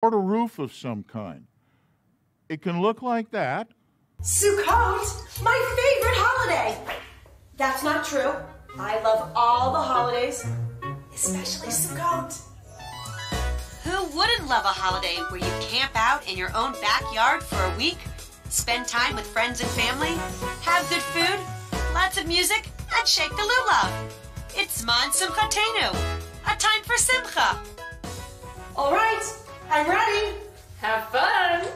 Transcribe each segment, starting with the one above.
or a roof of some kind. It can look like that. Sukkot, my favorite holiday. That's not true. I love all the holidays, especially Sukkot. Who wouldn't love a holiday where you camp out in your own backyard for a week, spend time with friends and family, have good food, lots of music, and shake the lulav? It's Zman Simchatenu, a time for Simcha. All right, I'm ready. Have fun!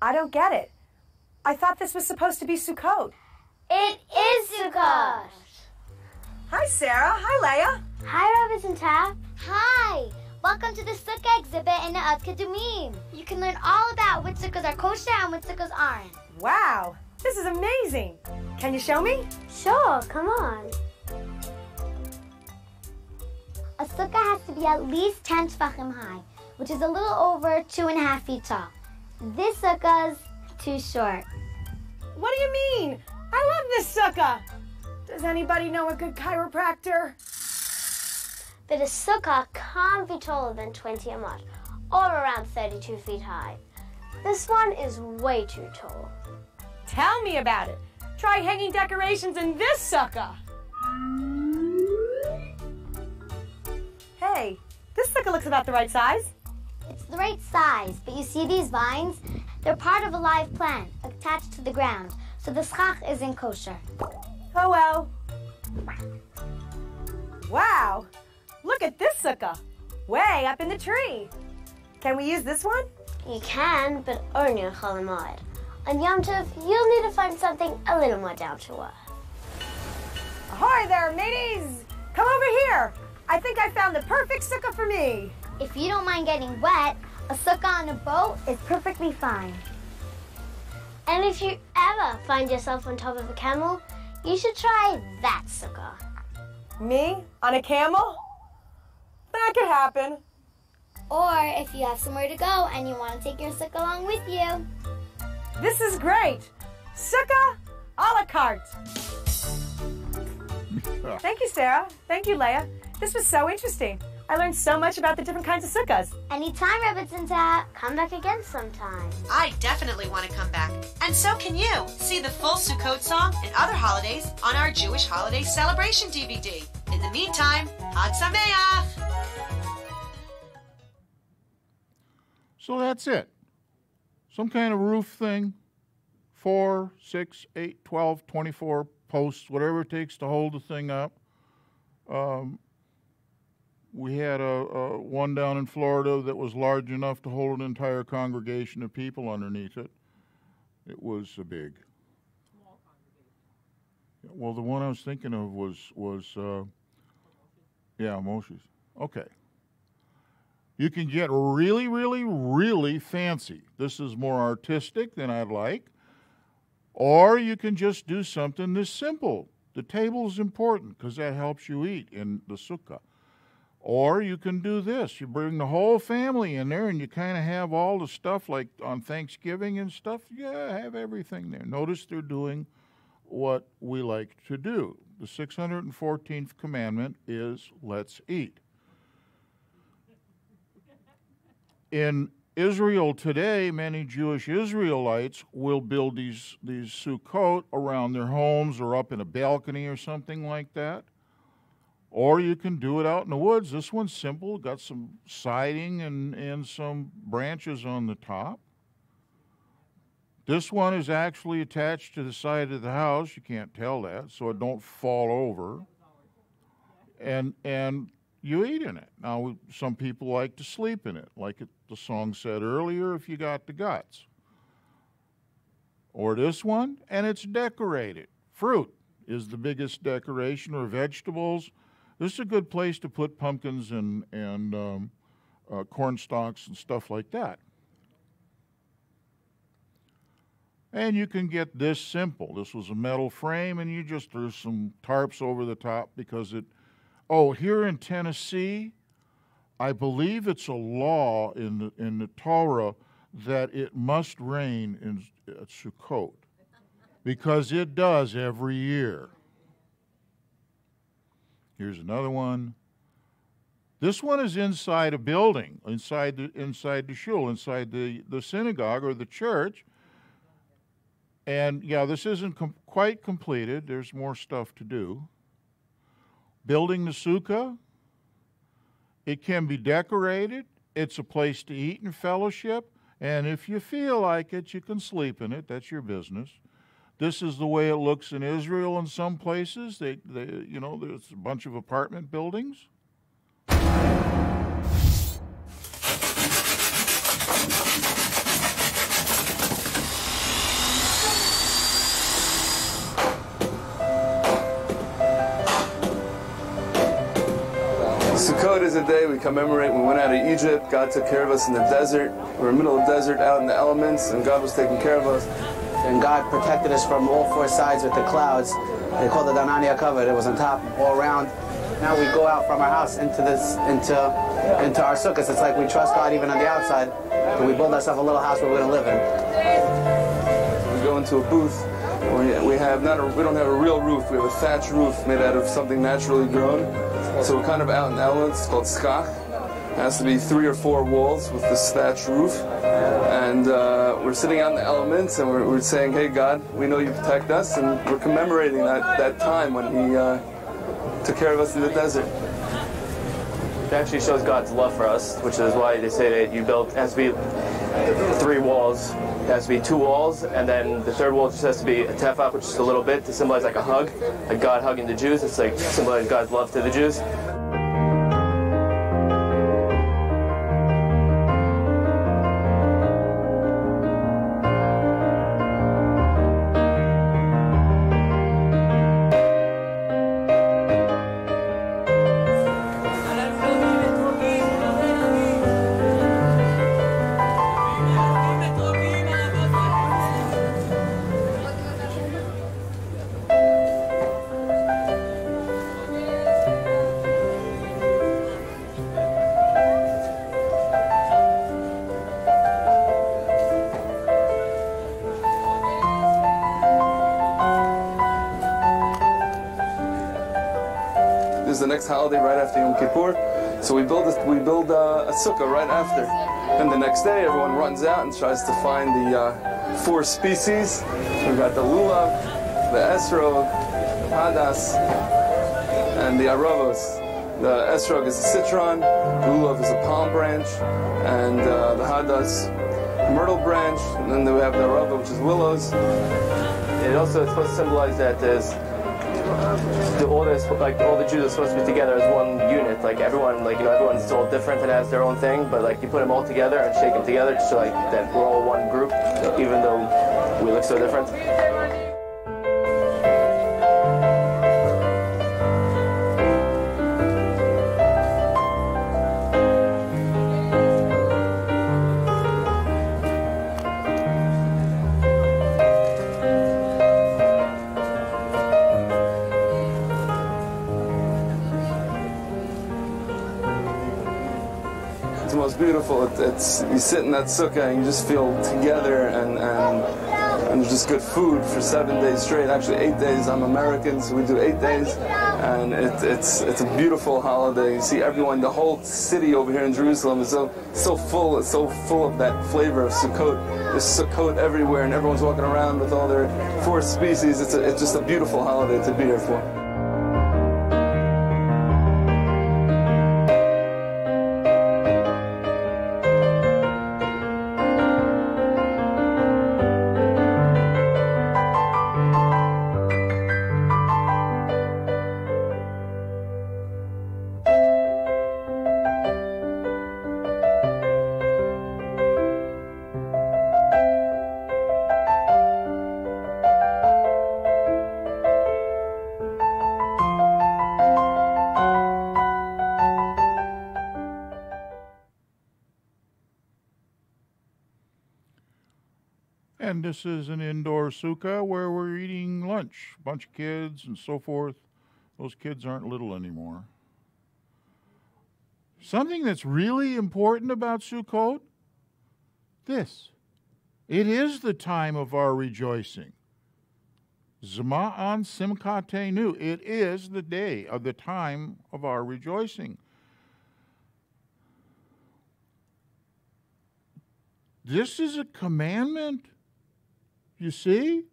I don't get it. I thought this was supposed to be Sukkot. It is Sukkot. Hi, Sarah. Hi, Leah. Hi, Rabbis and Tap. Hi. Welcome to the Sukkah exhibit in the Ad Kadumim. You can learn all about which sukkahs are kosher and which sukkahs aren't. Wow, this is amazing. Can you show me? Sure, come on. A sukkah has to be at least 10 tefachim high, which is a little over 2.5 feet tall. This sukkah's too short. What do you mean? I love this sukkah. Does anybody know a good chiropractor? But a sukkah can't be taller than 20 amot, or around 32 feet high. This one is way too tall. Tell me about it. Try hanging decorations in this sukkah. Hey, this sukkah looks about the right size. It's the right size, but you see these vines? They're part of a live plant attached to the ground, so the schach isn't kosher. Oh well. Wow, look at this sukkah, way up in the tree. Can we use this one? You can, but only on Chol Hamoed. On Yom Tov, you'll need to find something a little more down to earth. Ahoy there, mateys! Come over here. I think I found the perfect sukkah for me. If you don't mind getting wet, a sukkah on a boat is perfectly fine. And if you ever find yourself on top of a camel, you should try that sukkah. Me? On a camel? That could happen. Or if you have somewhere to go and you want to take your sukkah along with you. This is great. Sukkah a la carte. Thank you, Sarah. Thank you, Leah. This was so interesting. I learned so much about the different kinds of sukkahs. Anytime, Rabbits and Tap. Come back again sometime. I definitely want to come back. And so can you. See the full Sukkot song and other holidays on our Jewish Holiday Celebration DVD. In the meantime, Chag Sameach! So that's it. Some kind of roof thing, 4, 6, 8, 12, 24 posts, whatever it takes to hold the thing up. We had a one down in Florida that was large enough to hold an entire congregation of people underneath it. It was big. Well, the one I was thinking of was Moshe's. Okay. You can get really, really, really fancy. This is more artistic than I'd like. Or you can just do something this simple. The table is important because that helps you eat in the sukkah. Or you can do this. You bring the whole family in there and you kind of have all the stuff like on Thanksgiving and stuff. Yeah, have everything there. Notice they're doing what we like to do. The 614th commandment is let's eat. In Israel today, many Jewish Israelites will build these sukkot around their homes or up in a balcony or something like that. Or you can do it out in the woods. This one's simple, got some siding and some branches on the top. This one is actually attached to the side of the house. You can't tell that, so it don't fall over. And you eat in it. Now, some people like to sleep in it, like the song said earlier, if you got the guts. Or this one, and it's decorated. Fruit is the biggest decoration, or vegetables. This is a good place to put pumpkins and corn stalks and stuff like that. And you can get this simple. This was a metal frame, and there's some tarps over the top because here in Tennessee, I believe it's a law in the Torah that it must rain at Sukkot because it does every year. Here's another one. This one is inside a building, inside the shul, inside the synagogue or the church. And yeah, this isn't quite completed. There's more stuff to do. Building the sukkah. It can be decorated. It's a place to eat and fellowship. And if you feel like it, you can sleep in it. That's your business. This is the way it looks in Israel in some places. There's a bunch of apartment buildings. Sukkot is a day we commemorate when we went out of Egypt. God took care of us in the desert. We were in the middle of the desert, out in the elements, and God was taking care of us. And God protected us from all four sides with the clouds. They called it Anania covered. It was on top, all around. Now we go out from our house into our sukkahs. It's like we trust God even on the outside. And we build ourselves a little house where we're going to live in. We go into a booth. We don't have a real roof. We have a thatch roof made out of something naturally grown. So we're kind of out in the elements. It's called skach. It has to be 3 or 4 walls with this thatch roof. And we're sitting out in the elements and we're saying, hey God, we know you protect us, and we're commemorating that time when he took care of us in the desert. It actually shows God's love for us, which is why they say that it has to be 3 walls. It has to be 2 walls, and then the 3rd wall just has to be a tefach, which is a little bit to symbolize like a hug, like God hugging the Jews. It's like symbolize God's love to the Jews. This is the next holiday right after Yom Kippur. So we build a sukkah right after. And the next day everyone runs out and tries to find the 4 species. We've got the lulav, the esrog, the hadas, and the aravos. The esrog is a citron, the lulav is a palm branch, and the hadas, myrtle branch, and then we have the arava, which is willows. It also is supposed to symbolize that there's all the Jews are supposed to be together as one unit. Like everyone, everyone's all different and has their own thing, but like you put them all together and shake them together just so like that we're all one group, even though we look so different. It's the most beautiful. You sit in that sukkah and you just feel together, and there's just good food for 7 days straight. Actually 8 days. I'm American, so we do 8 days, and it's a beautiful holiday. You see everyone, the whole city over here in Jerusalem is so full. It's so full of that flavor of Sukkot. There's Sukkot everywhere, and everyone's walking around with all their 4 species. It's just a beautiful holiday to be here for. And this is an indoor sukkah where we're eating lunch. A bunch of kids and so forth. Those kids aren't little anymore. Something that's really important about Sukkot, this. It is the time of our rejoicing. Zma'an Simchatenu. It is the day of the time of our rejoicing. This is a commandment. You see?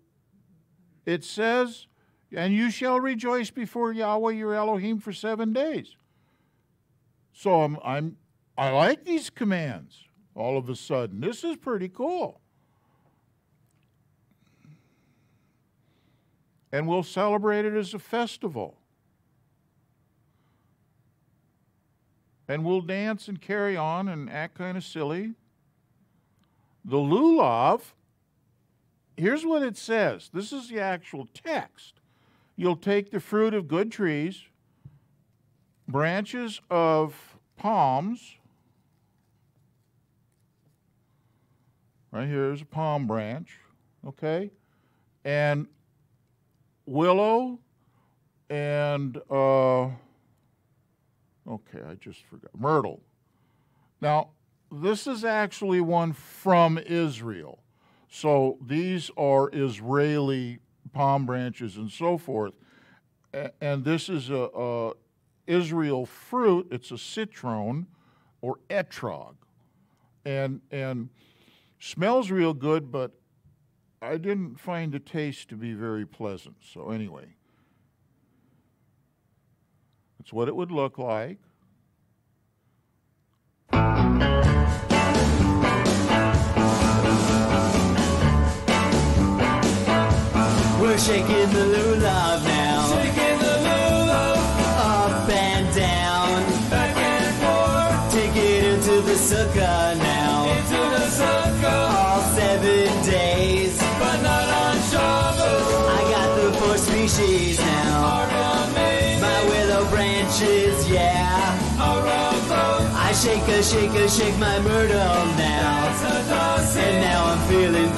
It says, and you shall rejoice before Yahweh your Elohim for 7 days. So I like these commands all of a sudden. This is pretty cool. And we'll celebrate it as a festival. And we'll dance and carry on and act kind of silly. The lulav, here's what it says. This is the actual text. You'll take the fruit of good trees, branches of palms. Right here is a palm branch, okay? And willow and, okay, I just forgot, myrtle. Now, this is actually one from Israel. So these are Israeli palm branches and so forth. And this is a Israel fruit. It's a citron or etrog. And smells real good, but I didn't find the taste to be very pleasant. So anyway, that's what it would look like. We're shaking the lulav now. Shaking the lulav. Up and down. Back and forth. Take it into the sukkah now. Into the sukkah. All 7 days. But not on Shabbos. I got the 4 species now. My willow branches, yeah. I shake my myrtle now. And now I'm feeling